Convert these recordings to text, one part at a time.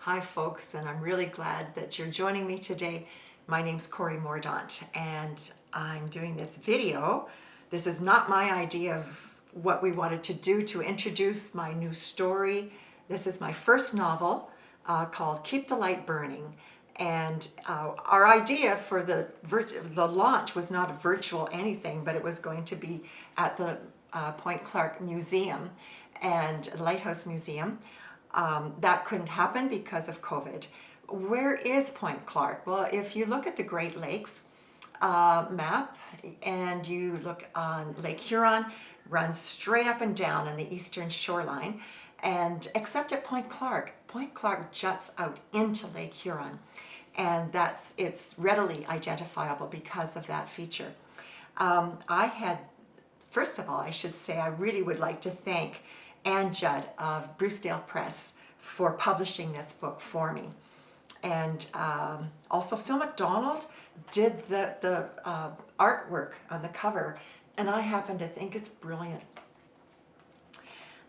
Hi folks, and I'm really glad that you're joining me today. My name's Corey Mordaunt, and I'm doing this video. This is not my idea of what we wanted to do to introduce my new story. This is my first novel called Keep the Light Burning. And our idea for the launch was not a virtual anything, but it was going to be at the Point Clark Museum and Lighthouse Museum. That couldn't happen because of COVID. Where is Point Clark? Well, if you look at the Great Lakes map and you look on Lake Huron, runs straight up and down on the eastern shoreline, and except at Point Clark juts out into Lake Huron, and it's readily identifiable because of that feature. First of all, I should say I really would like to thank Ann Judd of Brucedale Press for publishing this book for me. And also Phil McDonald did the artwork on the cover, and I happen to think it's brilliant.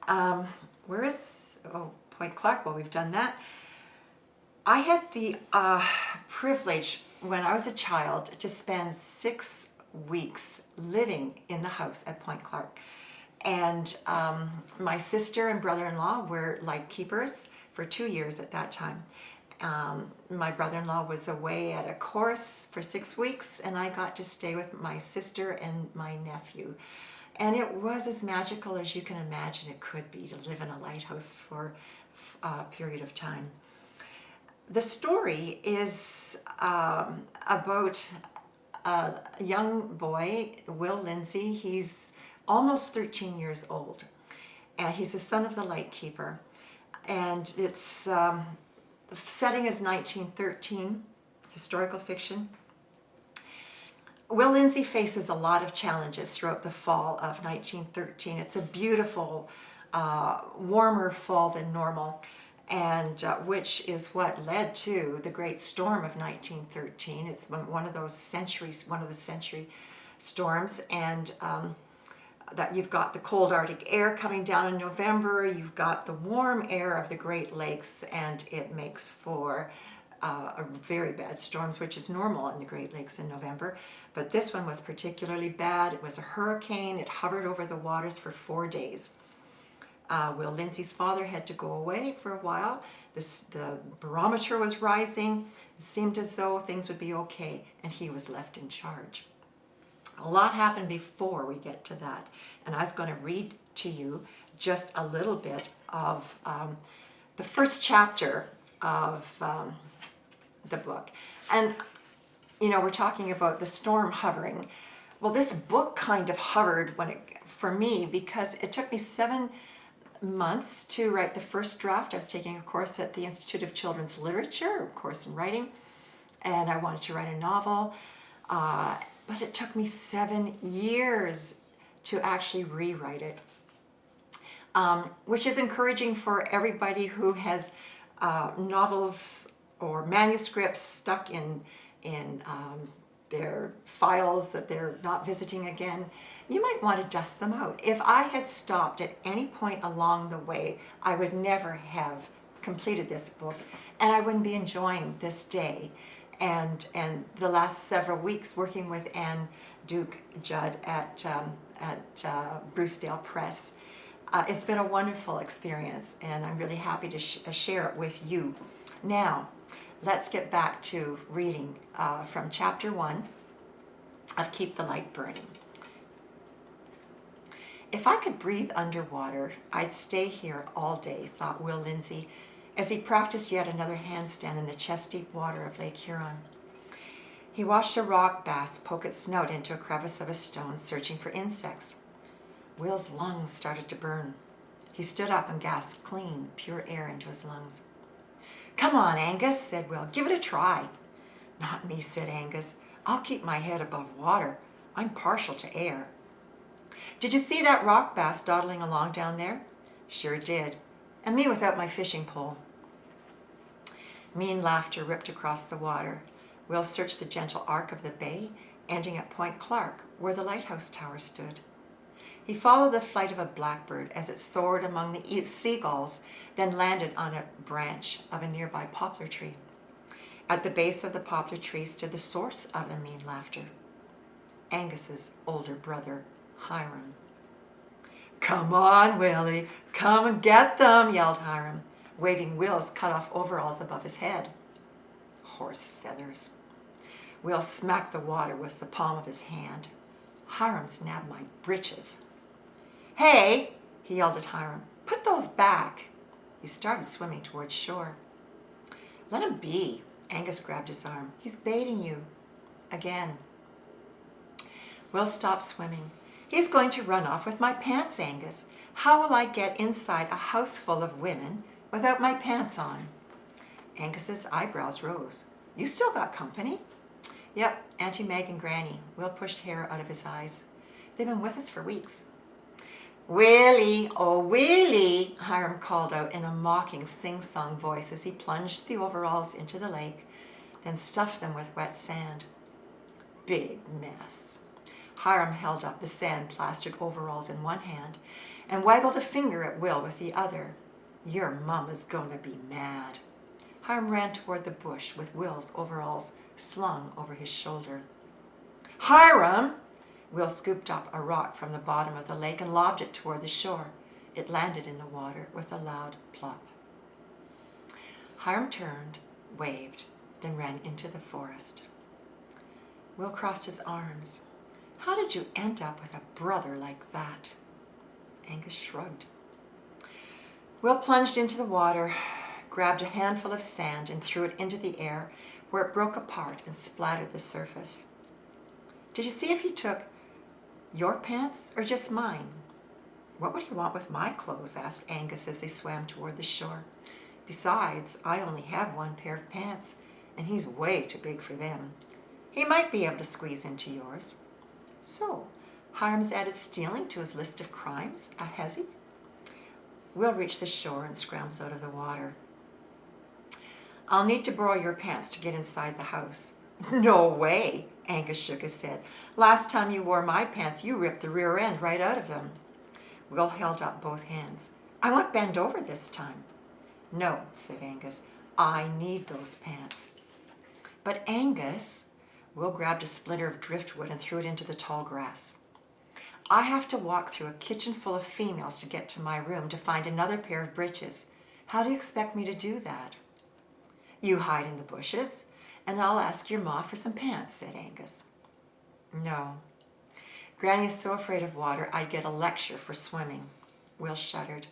Where is Point Clark? Well, we've done that. I had the privilege when I was a child to spend 6 weeks living in the house at Point Clark. And my sister and brother-in-law were light keepers for 2 years at that time. My brother-in-law was away at a course for 6 weeks, and I got to stay with my sister and my nephew. And it was as magical as you can imagine it could be to live in a lighthouse for a period of time. The story is about a young boy, Will Lindsay. He's almost 13 years old, and he's the son of the lightkeeper. And it's the setting is 1913, historical fiction. Will Lindsay faces a lot of challenges throughout the fall of 1913. It's a beautiful, warmer fall than normal, and which is what led to the Great Storm of 1913. It's one of the century storms, and that you've got the cold Arctic air coming down in November, you've got the warm air of the Great Lakes, and it makes for a very bad storms, which is normal in the Great Lakes in November. But this one was particularly bad. It was a hurricane. It hovered over the waters for 4 days. Will Lindsay's father had to go away for a while. The barometer was rising. It seemed as though things would be okay, and he was left in charge. A lot happened before we get to that, and I was going to read to you just a little bit of the first chapter of the book. And we're talking about the storm hovering. Well, this book kind of hovered for me because it took me 7 months to write the first draft. I was taking a course at the Institute of Children's Literature, a course in writing, and I wanted to write a novel. But it took me 7 years to actually rewrite it, which is encouraging for everybody who has novels or manuscripts stuck in their files that they're not visiting again. You might want to dust them out. If I had stopped at any point along the way, I would never have completed this book, and I wouldn't be enjoying this day and the last several weeks working with Ann Judd at Brucedale Press. It's been a wonderful experience, and I'm really happy to share it with you. Now, let's get back to reading from chapter 1 of Keep the Light Burning. If I could breathe underwater, I'd stay here all day, thought Will Lindsay, as he practiced yet another handstand in the chest-deep water of Lake Huron. He watched a rock bass poke its snout into a crevice of a stone, searching for insects. Will's lungs started to burn. He stood up and gasped clean, pure air into his lungs. "Come on, Angus," said Will. "Give it a try." "Not me," said Angus. "I'll keep my head above water. I'm partial to air." "Did you see that rock bass dawdling along down there?" "Sure did. And me without my fishing pole." Mean laughter ripped across the water. Will searched the gentle arc of the bay, ending at Point Clark, where the lighthouse tower stood. He followed the flight of a blackbird as it soared among the seagulls, then landed on a branch of a nearby poplar tree. At the base of the poplar tree stood the source of the mean laughter, Angus's older brother, Hiram. "Come on, Willie, come and get them," yelled Hiram, waving Will's cut-off overalls above his head. Horse feathers. Will smacked the water with the palm of his hand. Hiram snapped my britches. "Hey," he yelled at Hiram, "put those back." He started swimming towards shore. "Let him be." Angus grabbed his arm. "He's baiting you." Again. Will stopped swimming. "He's going to run off with my pants, Angus. How will I get inside a house full of women without my pants on?" Angus's eyebrows rose. "You still got company?" "Yep, Auntie Meg and Granny." Will pushed hair out of his eyes. "They've been with us for weeks." "Willie, oh Willie," Hiram called out in a mocking sing-song voice as he plunged the overalls into the lake, then stuffed them with wet sand. Big mess. Hiram held up the sand-plastered overalls in one hand and waggled a finger at Will with the other. "Your mama's gonna be mad." Hiram ran toward the bush with Will's overalls slung over his shoulder. "Hiram!" Will scooped up a rock from the bottom of the lake and lobbed it toward the shore. It landed in the water with a loud plop. Hiram turned, waved, then ran into the forest. Will crossed his arms. "How did you end up with a brother like that?" Angus shrugged. Will plunged into the water, grabbed a handful of sand and threw it into the air, where it broke apart and splattered the surface. "Did you see if he took your pants or just mine?" "What would he want with my clothes?" asked Angus as they swam toward the shore. "Besides, I only have one pair of pants, and he's way too big for them. He might be able to squeeze into yours." "So, Hiram's added stealing to his list of crimes, has he?" Will reached the shore and scrambled out of the water. "I'll need to borrow your pants to get inside the house." "No way," Angus shook his head. "Last time you wore my pants, you ripped the rear end right out of them." Will held up both hands. "I won't bend over this time." "No," said Angus. "I need those pants." "But Angus," Will grabbed a splinter of driftwood and threw it into the tall grass. "I have to walk through a kitchen full of females to get to my room to find another pair of breeches. How do you expect me to do that?" "You hide in the bushes, and I'll ask your ma for some pants," said Angus. "No. Granny is so afraid of water I'd get a lecture for swimming." Will shuddered.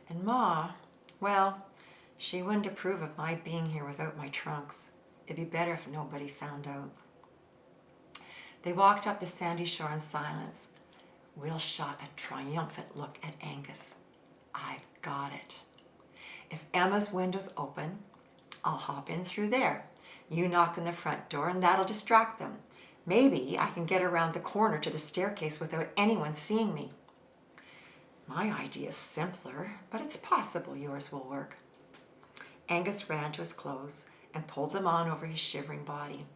"And Ma, well, she wouldn't approve of my being here without my trunks. It'd be better if nobody found out." They walked up the sandy shore in silence. Will shot a triumphant look at Angus. "I've got it. If Emma's window's open, I'll hop in through there. You knock on the front door and that'll distract them. Maybe I can get around the corner to the staircase without anyone seeing me." "My idea's simpler, but it's possible yours will work." Angus ran to his clothes and pulled them on over his shivering body.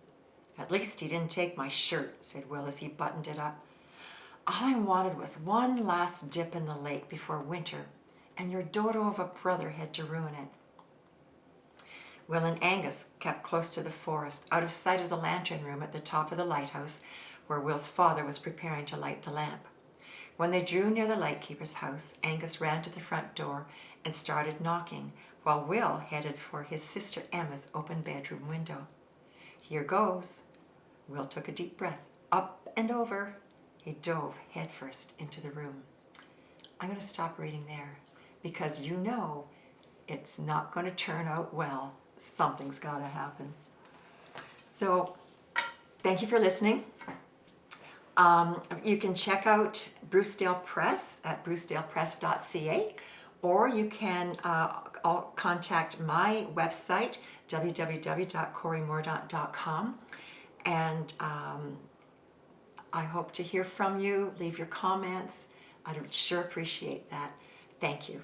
"At least he didn't take my shirt," said Will as he buttoned it up. "All I wanted was one last dip in the lake before winter, and your dodo of a brother had to ruin it." Will and Angus kept close to the forest, out of sight of the lantern room at the top of the lighthouse, where Will's father was preparing to light the lamp. When they drew near the lightkeeper's house, Angus ran to the front door and started knocking, while Will headed for his sister Emma's open bedroom window. "Here goes." Will took a deep breath. Up and over. He dove headfirst into the room. I'm going to stop reading there because you know it's not going to turn out well. Something's got to happen. So thank you for listening. You can check out Brucedale Press at brucedalepress.ca, or you can contact my website, www.corymordaunt.com, and I hope to hear from you. Leave your comments. I'd sure appreciate that. Thank you.